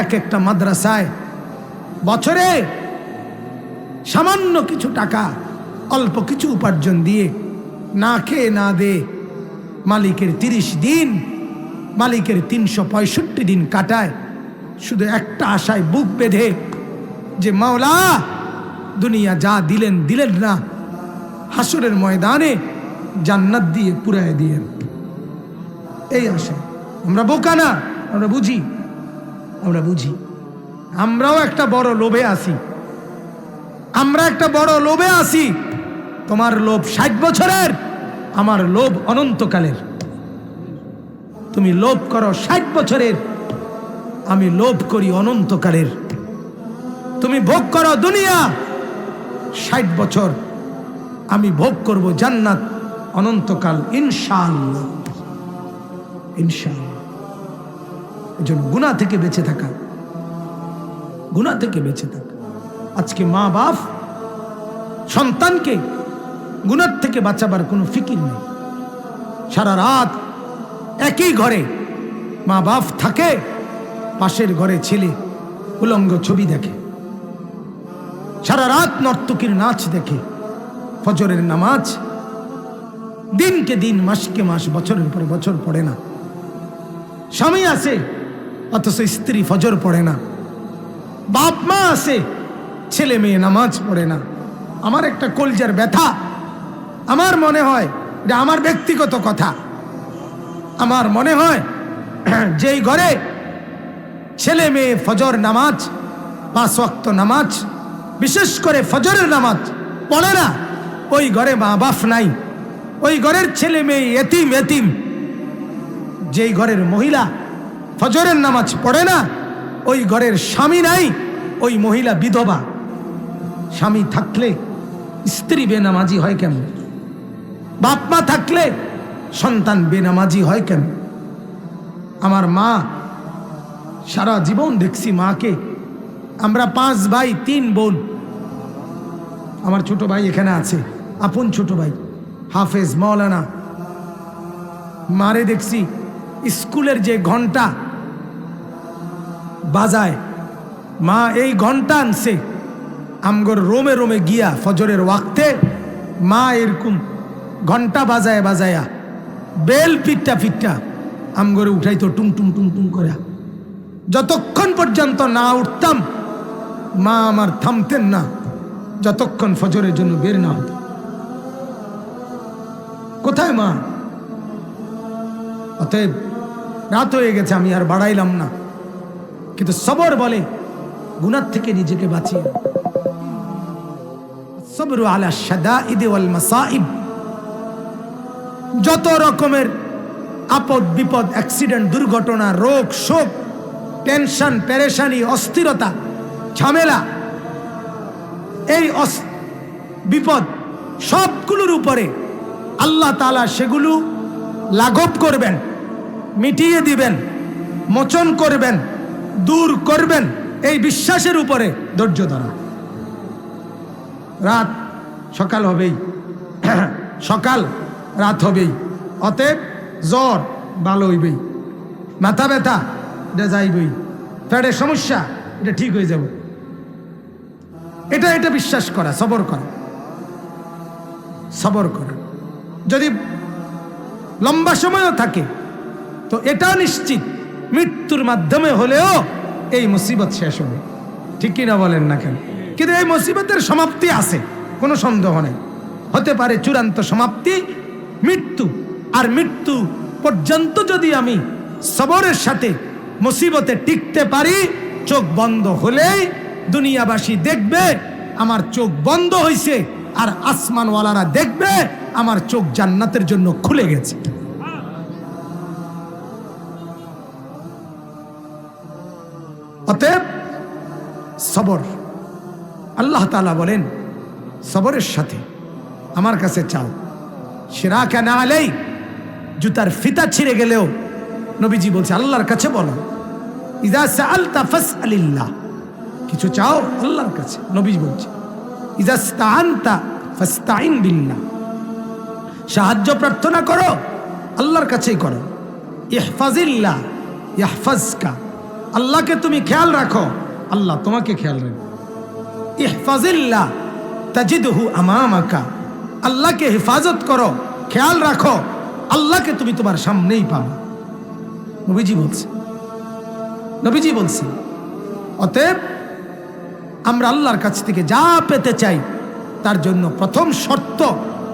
এক একটা মাদ্রাসায় বছরে সামান্য কিছু টাকা অল্প কিছু উপার্জন দিয়ে না খেয়ে না দে মালিকের 30 দিন মালিকের 365 দিন কাটায় শুধু একটা আশায় বুক বেঁধে যে মাওলা দুনিয়া যা দিলেন দিলেন না হাসরের ময়দানে জান্নাত দিয়ে পুরায় দিয়েন। এই আশা। আমরা বোকা না, আমরা বুঝি, আমরাও একটা বড় লোভে আছি, তোমার লোভ 60 বছরের, আমার লোভ অনন্তকালের। তুমি লোভ করো 60 বছরের, আমি লোভ করি অনন্তকালের। তুমি ভোগ করো দুনিয়া 60 বছর, আমি ভোগ করব জান্নাত অনন্তকাল ইনশাআল্লাহ। এজন্য গুনাহ থেকে বেঁচে থাকা, আজকে মা বাপ সন্তানকে গুনাহ থেকে বাঁচাবার কোনো ফিকির নেই। সারা রাত একই ঘরে মা বাপ থাকে, পাশের ঘরে ছেলে উলঙ্গ ছবি দেখে, সারা রাত নর্তকীর নাচ দেখে, ফজরের নামাজ দিনকে দিন মাসকে মাস বছরের পর বছর পড়ে না। স্বামী আছে অথচ স্ত্রী ফজর পড়ে না, বাপ মা আছে ছেলে মেয়ে নামাজ পড়ে না। আমার একটা কলজার ব্যথা, আমার মনে হয় যে আমার ব্যক্তিগত কথা, আমার মনে হয় যেই ঘরে ছেলে মেয়ে ফজর নামাজ 5 ওয়াক্ত নামাজ বিশেষ করে ফজরের নামাজ পড়ে না, ওই ঘরে মা বাপ নাই, ওই ঘরের ছেলে মেয়ে এতিম। যেই ঘরের মহিলা ফজরের নামাজ পড়ে না, ওই ঘরের স্বামী নাই, ওই মহিলা বিধবা। স্বামী থাকলে স্ত্রী বেনামাজি হয় কেন? বাপ মা থাকলে সন্তান বেনামাজি হয় কেন? আমার মা, সারা জীবন দেখছি মাকে, আমরা 5 ভাই 3 বোন। আমার ছোট ভাই এখানে আছে, আপন ছোট ভাই হাফেজ মাওলানা। মারে দেখছি স্কুলের যে ঘন্টা বাজায়, মা এই ঘন্টা আনছে আমগর রোমে রোমে গিয়া ফজরের ওয়াক্তে মা এরকম ঘন্টা বাজায়া বেল পিটটা আমগরে উঠাইতো টুং টুং টুং টুং করে। যতক্ষণ পর্যন্ত না উঠতাম মা আমার থামতেন না, যতক্ষণ ফজরের জন্য বের না হতো। কোথায় মা? অতএব রাত হয়ে গেছে, আমি আর বাড়াইলাম না, কিন্তু সবর বলে গুনাহ থেকে নিজেকে বাঁচিয়ে। সবরু আলা শাদাইদ ওয়াল মাসাইব। যত রকমের আপদ বিপদ, অ্যাক্সিডেন্ট, দুর্ঘটনা, রোগ শোক, টেনশন, পেরেশানি, অস্থিরতা, ঝামেলা, এই বিপদ সবগুলোর উপরে আল্লাহ তাআলা সেগুলো লাঘব করবেন, মিটিয়ে দিবেন, মোচন করবেন, দূর করবেন, এই বিশ্বাসের উপরে ধৈর্য ধরা। রাত সকাল হবেই, সকাল রাত হবেই। অতএব জ্বর ভালো হইবেই, মাথা ব্যথা এটা যাইবই, পেটের সমস্যা এটা ঠিক হয়ে যাব। এটা বিশ্বাস করা, সবর করা। যদি লম্বা সময়ও থাকে তো এটা নিশ্চিত মৃত্যুর মাধ্যমে হলেও এই মুসিবত শেষ হবে। ঠিক কিনা বলেন না কেন? কিন্তু এই মুসিবতের সমাপ্তি আছে, কোনো সন্দেহ নেই। হতে পারে চূড়ান্ত সমাপ্তি মৃত্যু, আর মৃত্যু পর্যন্ত যদি আমি সবরের সাথে মুসিবতে টিকতে পারি, চোখ বন্ধ হলেই দুনিয়াবাসী দেখবে আমার চোখ বন্ধ হয়েছে, আর আসমানওয়ালারা দেখবে আমার চোখ জান্নাতের জন্য খুলে গেছে। অতএব সবর, আল্লাহ তাআলা বলেন সবরের সাথে আমার কাছে চাও। শিরাকা না আলাই, জুতার ফিতা ছিঁড়ে গেলেও নবীজি বলছে আল্লাহর কাছে বলো। ইযা সাআলতা ফাসআলিল্লাহ, কিছু চাও আল্লাহর কাছে। নবীজি বলছে ইযা ইসতাআনতা ফাসতাইন বিল্লাহ, সাহায্য প্রার্থনা করো আল্লাহর কাছেই করো। ইহফাজিল্লাহ ইয়াহফাজকা, আল্লাহকে তুমি খেয়াল রাখো, আল্লাহ তোমাকে খেয়াল রাখবে। ইহফাজিল্লাহ তাজিদহু আমামাকা, আল্লাহকে হেফাজত করো, খেয়াল রাখো, আল্লাহকে তুমি তোমার সামনেই পাবে। নবীজি বলছেন অতএব আমরা আল্লাহর কাছ থেকে যা পেতে চাই তার জন্য প্রথম শর্ত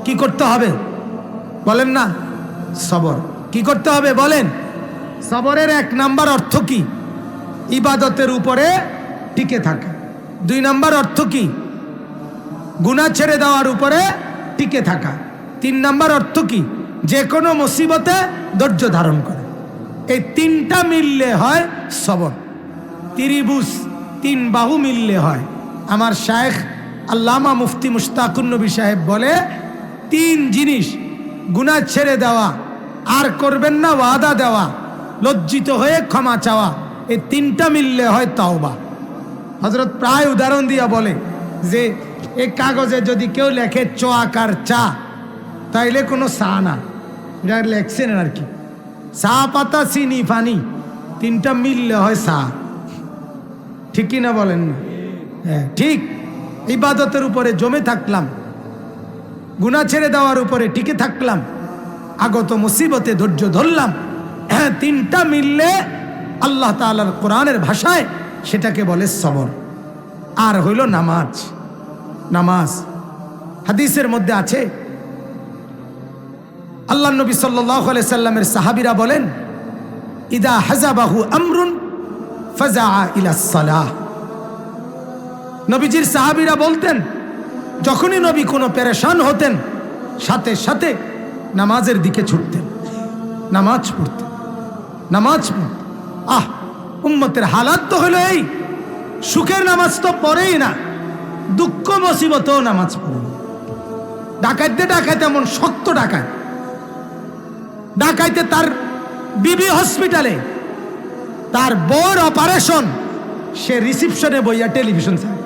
কি করতে হবে বলেন না? সবর। কি করতে হবে বলেন? সবরের 1 নাম্বার অর্থ কি? ইবাদতের উপরে টিকে থাকা। 2 নাম্বার অর্থ কি? গুনাহ ছেড়ে দেওয়ার উপরে টিকে থাকা। 3 নাম্বার অর্থ কি? যে কোনো মুসিবতে ধৈর্য ধারণ করে। এই 3টা মিললে হয় সবর। ত্রিভুজ 3 বাহু মিললে হয়। আমার শায়েখ আল্লামা মুফতি মুশতাকুন নবী সাহেব বলে 3 জিনিস, গুনাহ ছেড়ে দেওয়া, আর করবেন না ওয়াদা দেওয়া, লজ্জিত হয়ে ক্ষমা চাওয়া, এই 3টা মিললে হয় তাওবা। হযরত প্রায় উদাহরণ দিয়া বলে যে এই কাগজে যদি কেউ লেখে চ আকার চা, তাইলে কোনো চা না, এটা লেখছেন আর কি, চা পাতা চিনি পানি, 3টা মিললে হয় চা। ঠিক কি না বলেন না? হ্যাঁ ঠিক। ইবাদতের উপরে জমে থাকলাম, গুনাহ ছেড়ে দেওয়ার উপরে টিকে থাকলাম, আগত মুসিবতে ধৈর্য ধরলাম, হ্যাঁ 3টা মিললে আল্লাহ তাআলার কোরআনের ভাষায় সেটাকে বলে সবর। আর হইল নামাজ। নামাজ হাদিসের মধ্যে আছে, আল্লাহ নবী সাল্লাল্লাহু আলাইহি সাল্লামের সাহাবীরা বলেন, ইদা হাযাবাহু আমরুন ফাযাআ ইলাস সালাহ। নবীজির সাহাবীরা বলতেন, যখনই নবী কোনো পেরেশান হতেন সাথে সাথে নামাজের দিকে ছুটতেন, নামাজ পড়তেন, নামাজ পড়তেন। উম্মতের হালাত তো হলো এই, সুখের নামাজ তো পড়েই না, দুঃখ মুসিবতেও নামাজ পড়ে। ডাকাইতে ডাকাইতে এমন শক্ত ডাকাইতে তার বিবি হসপিটালে, তার বউর অপারেশন, সে রিসিপশনে বইয়া টেলিভিশন চায়,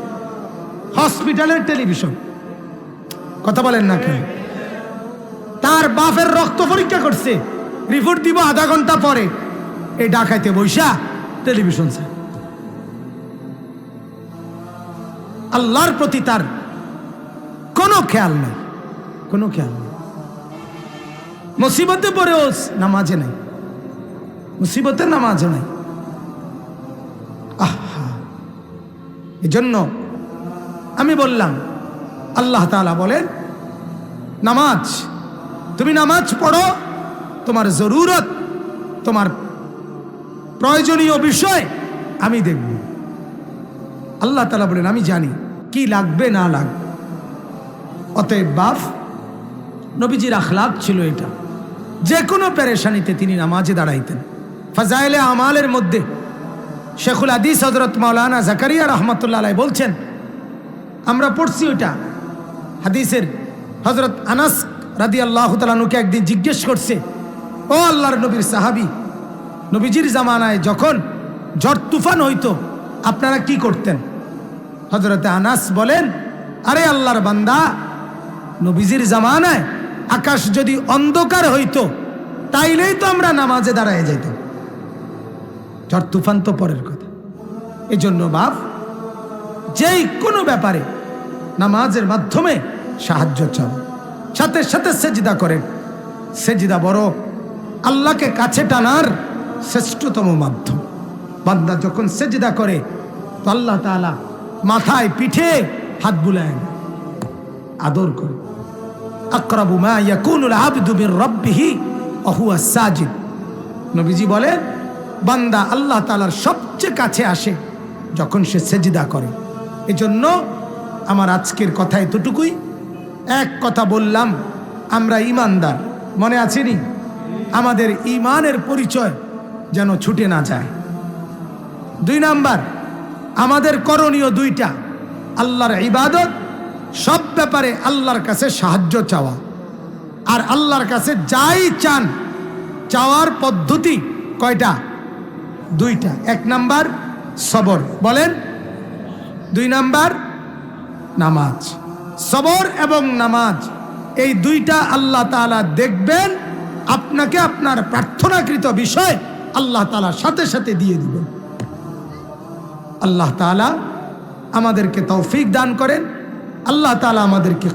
হসপিটালের টেলিভিশন। কথা বলেন না কেন? তার বাপের রক্ত পরীক্ষা করছে, রিপোর্ট দিব আধা ঘন্টা পরে, এই ডাকাইতে বইসা টেলিভিশন চায়। আল্লাহর প্রতি তার কোনো খেয়াল নাই, কোনো খেয়াল নেই। মুসিবতে পড়েও নামাজে নাই, মুসিবতে নামাজে নাই। এজন্য আমি বললাম, আল্লাহ তাআলা বলেন নামাজ, তুমি নামাজ পড়ো, তোমার জরুরত, তোমার প্রয়োজনীয় বিষয় আমি দেখব। আল্লাহ তাআলা বলেন আমি জানি কি লাগবে না লাগবে। অতএব বাপ, নবীজির আখলাক ছিল এটা, যে কোনো পেরেশানিতে তিনি নামাজে দাঁড়াইতেন। ফাজাইলে আমালের মধ্যে শেখুল হাদিস হযরত মাওলানা জাকারিয়া রাহমাতুল্লাহ আলাইহি বলছেন, আমরা পড়ছি ওইটা হাদিসের, হযরত আনাস রাদিয়াল্লাহু তাআলা আনহুকে একদিন জিজ্ঞেস করছে, ও আল্লাহর নবীর সাহাবী, নবীজির জামানায় যখন ঝড় তুফান হইতো আপনারা কি করতেন? হযরত আনাস বলেন, আরে আল্লাহর বান্দা, নবীজির জামানায় আকাশ যদি অন্ধকার হইতো তাইলেই তো আমরা নামাজে দাঁড়ায় যাইতাম, ঝড় তুফান তো পরের কথা। এজন্য বাপ, যেই কোনো ব্যাপারে নামাজের মাধ্যমে সাহায্য চাও, সাথে সাথে সেজদা করেন। সেজদা বড় আল্লাহকে কাছে টানার শ্রেষ্ঠতম মাধ্যম। বান্দা যখন সেজদা করে তো আল্লাহ তাআলা মাথায় পিঠে হাত বুলায়, আদর করে। আকরাবু মা ইয়াকুনুল আবদু মির রাব্বিহি ওয়া হুয়া সাজিদ। নবীজি বলেন, বান্দা আল্লাহ তাআলার সবচেয়ে কাছে আসে যখন সে সেজদা করে। এজন্য আমার আজকের কথা এতটুকুই। এক কথা বললাম, আমরা ঈমানদার, মনে আছেনি? আমাদের ঈমানের পরিচয় যেন ছুটে না যায়। 2 নাম্বার, আমাদের করণীয় 2টা, আল্লাহর ইবাদত, সব ব্যাপারে আল্লাহর কাছে সাহায্য চাওয়া, আর আল্লাহর কাছে যাই চান চাওয়ার পদ্ধতি কয়টা? 2টা। 1 নাম্বার সবর, বলেন। 2 নাম্বার নামাজ। সবর এবং নামাজ, এই 2টা আল্লাহ তাআলা দেখবেন, আপনাকে আপনার প্রার্থনাকৃত বিষয় আল্লাহ তাআলা সাথে সাথে দিয়ে দিবেন। আল্লাহ তাআলা আমাদেরকে তৌফিক দান করেন। আল্লাহ তাআলা আমাদেরকে